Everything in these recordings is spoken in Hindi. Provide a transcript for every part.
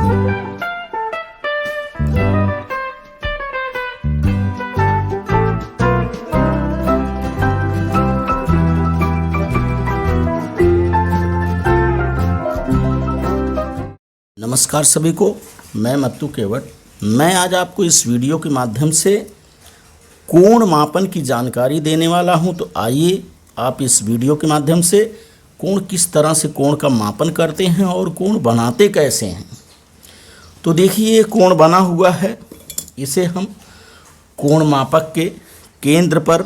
नमस्कार सभी को, मैं मत्तू केवट। मैं आज आपको इस वीडियो के माध्यम से कोण मापन की जानकारी देने वाला हूं। तो आइए आप इस वीडियो के माध्यम से कोण किस तरह से कोण का मापन करते हैं और कोण बनाते कैसे हैं। तो देखिए, ये कोण बना हुआ है। इसे हम कोण मापक के केंद्र पर,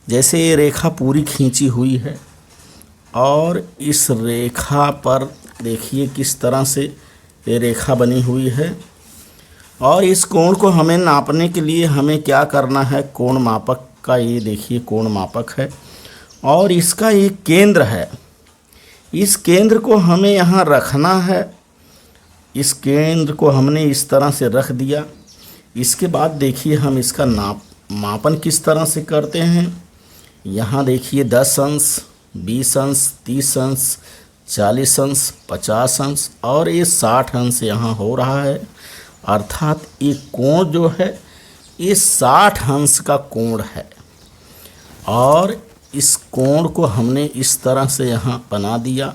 जैसे ये रेखा पूरी खींची हुई है और इस रेखा पर देखिए किस तरह से ये रेखा बनी हुई है। और इस कोण को हमें नापने के लिए हमें क्या करना है, कोण मापक का ये देखिए कोण मापक है और इसका एक केंद्र है। इस केंद्र को हमें यहाँ रखना है। इस केंद्र को हमने इस तरह से रख दिया। इसके बाद देखिए हम इसका मापन किस तरह से करते हैं। यहाँ देखिए 10 अंश, 20 अंश, 30 अंश, 40 अंश, 50 अंश और ये 60 अंश यहाँ हो रहा है। अर्थात ये कोण जो है ये 60 अंश का कोण है और इस कोण को हमने इस तरह से यहाँ बना दिया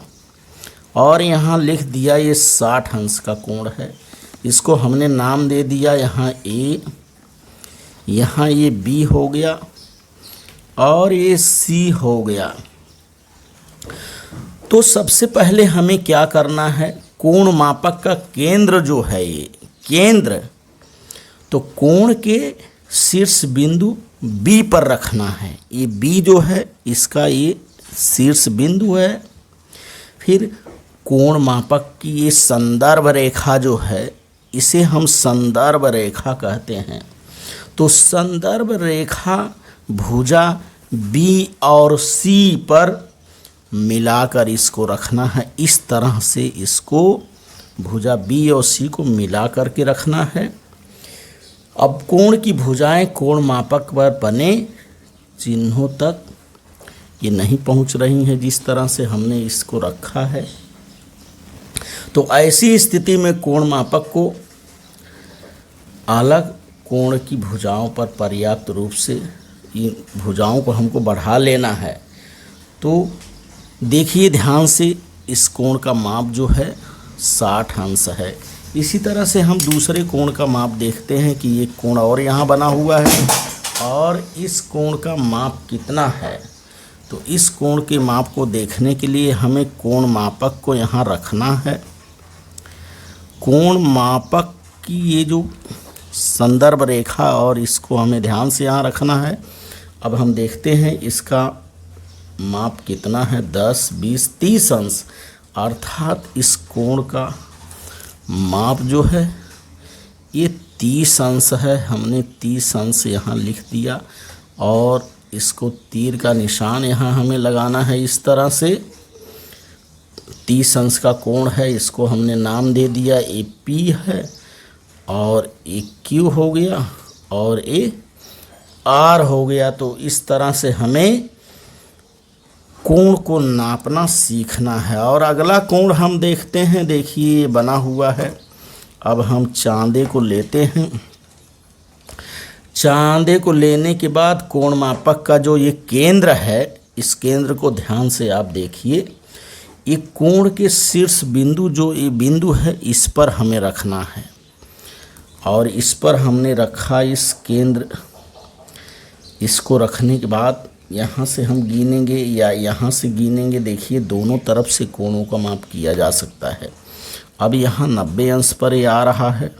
और यहाँ लिख दिया ये 60 अंश का कोण है। इसको हमने नाम दे दिया यहाँ ए, यहाँ ये बी हो गया और ये सी हो गया। तो सबसे पहले हमें क्या करना है, कोण मापक का केंद्र जो है ये केंद्र, तो कोण के शीर्ष बिंदु B पर रखना है। ये B जो है इसका ये शीर्ष बिंदु है। फिर कोण मापक की ये संदर्भ रेखा जो है इसे हम संदर्भ रेखा कहते हैं। तो संदर्भ रेखा भुजा B और C पर मिलाकर इसको रखना है। इस तरह से इसको भुजा B और C को मिला करके रखना है। अब कोण की भुजाएं कोण मापक पर बने चिन्हों तक ये नहीं पहुंच रही हैं जिस तरह से हमने इसको रखा है। तो ऐसी स्थिति में कोण मापक को अलग कोण की भुजाओं पर पर्याप्त रूप से इन भुजाओं को हमको बढ़ा लेना है। तो देखिए ध्यान से, इस कोण का माप जो है 60 अंश है। इसी तरह से हम दूसरे कोण का माप देखते हैं कि ये कोण और यहाँ बना हुआ है और इस कोण का माप कितना है। तो इस कोण के माप को देखने के लिए हमें कोण मापक को यहाँ रखना है। कोण मापक की ये जो संदर्भ रेखा और इसको हमें ध्यान से यहाँ रखना है। अब हम देखते हैं इसका माप कितना है, 10, 20, 30 अंश। अर्थात इस कोण का माप जो है ये 30 अंश है। हमने 30 अंश यहाँ लिख दिया और इसको तीर का निशान यहाँ हमें लगाना है। इस तरह से 30 अंश का कोण है, इसको हमने नाम दे दिया ए पी है और ए क्यू हो गया और ए आर हो गया। तो इस तरह से हमें कोण को नापना सीखना है। और अगला कोण हम देखते हैं। देखिए ये बना हुआ है। अब हम चांदे को लेते हैं। चांदे को लेने के बाद कोण मापक का जो ये केंद्र है, इस केंद्र को ध्यान से आप देखिए। ये कोण के शीर्ष बिंदु जो ये बिंदु है इस पर हमें रखना है और इस पर हमने रखा इस केंद्र। इसको रखने के बाद यहाँ से हम गिनेंगे या यहाँ से गिनेंगे। देखिए दोनों तरफ से कोणों का माप किया जा सकता है। अब यहाँ 90 अंश पर ये आ रहा है।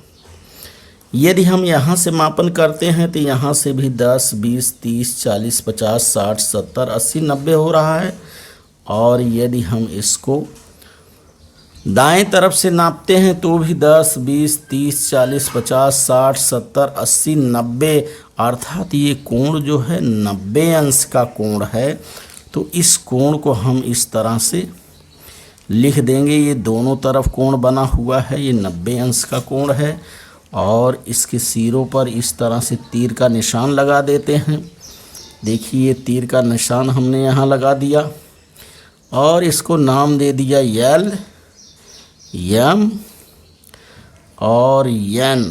यदि हम यहाँ से मापन करते हैं तो यहाँ से भी 10, 20, 30, 40, 50, 60, 70, 80, 90 हो रहा है। और यदि हम इसको दाएं तरफ से नापते हैं तो भी 10, 20, 30, 40, 50, 60, 70, 80, 90। अर्थात ये कोण जो है 90 अंश का कोण है। तो इस कोण को हम इस तरह से लिख देंगे। ये दोनों तरफ कोण बना हुआ है, ये 90 अंश का कोण है। और इसके सिरों पर इस तरह से तीर का निशान लगा देते हैं। देखिए ये तीर का निशान हमने यहाँ लगा दिया और इसको नाम दे दिया एल, एम और n।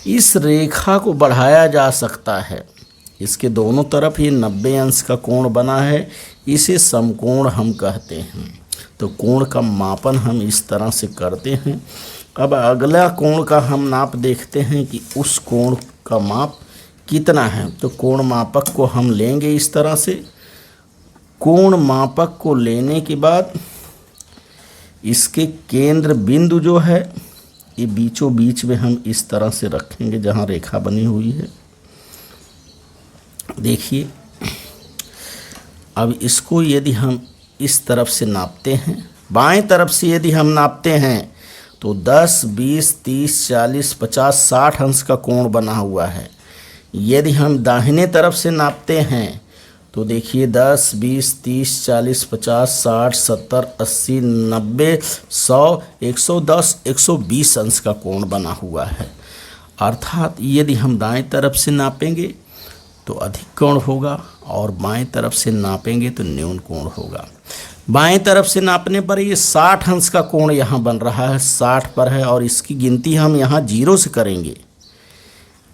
इस रेखा को बढ़ाया जा सकता है, इसके दोनों तरफ ये 90 अंश का कोण बना है, इसे समकोण हम कहते हैं। तो कोण का मापन हम इस तरह से करते हैं। अब अगला कोण का हम नाप देखते हैं कि उस कोण का माप कितना है। तो कोण मापक को हम लेंगे इस तरह से। कोण मापक को लेने के बाद इसके केंद्र बिंदु जो है ये बीचों बीच में हम इस तरह से रखेंगे जहाँ रेखा बनी हुई है। देखिए, अब इसको यदि हम इस तरफ से नापते हैं, बाएं तरफ से यदि हम नापते हैं तो 10, 20, 30, 40, 50, 60 अंश का कोण बना हुआ है। यदि हम दाहिने तरफ से नापते हैं तो देखिए 10, 20, 30, 40, 50, 60, 70, 80, 90, 100, 110, 120 अंश का कोण बना हुआ है। अर्थात यदि हम दाएं तरफ से नापेंगे तो अधिक कोण होगा और बाएं तरफ से नापेंगे तो न्यून कोण होगा। बाएं तरफ से नापने पर ये 60 अंश का कोण यहाँ बन रहा है, 60 पर है, और इसकी गिनती हम यहाँ 0 से करेंगे।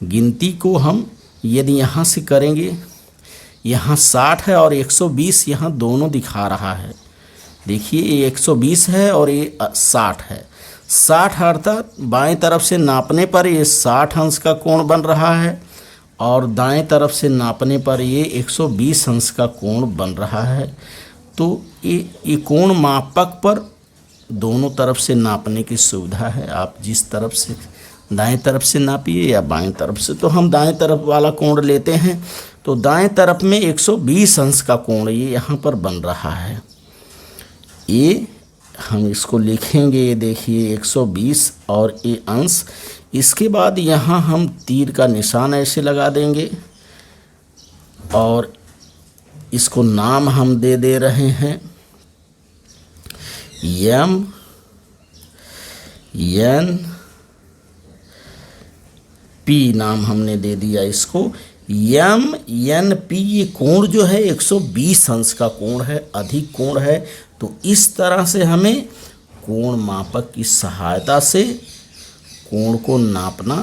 गिनती को हम यदि यहाँ से करेंगे, यहाँ 60 है और 120 यहाँ दोनों दिखा रहा है। देखिए ये 120 है और ये 60 है। 60 अर्थात बाएं तरफ से नापने पर ये 60 अंश का कोण बन रहा है और दाएं तरफ से नापने पर ये 120 अंश का कोण बन रहा है। तो ये कोण मापक पर दोनों तरफ से नापने की सुविधा है। आप जिस तरफ से, दाएं तरफ से नापिए या बाएं तरफ से। तो हम दाएं तरफ वाला कोण लेते हैं तो दाएं तरफ में 120 अंश का कोण ये यहाँ पर बन रहा है। ये हम इसको लिखेंगे, ये देखिए 120 और ये अंश। इसके बाद यहाँ हम तीर का निशान ऐसे लगा देंगे और इसको नाम हम दे रहे हैं M N P, नाम हमने दे दिया इसको M N P। ये कोण जो है 120 अंश का कोण है, अधिक कोण है। तो इस तरह से हमें कोण मापक की सहायता से कोण को नापना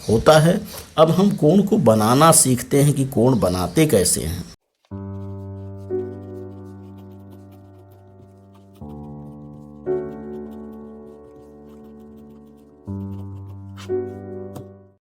होता है। अब हम कोण को बनाना सीखते हैं कि कोण बनाते कैसे हैं।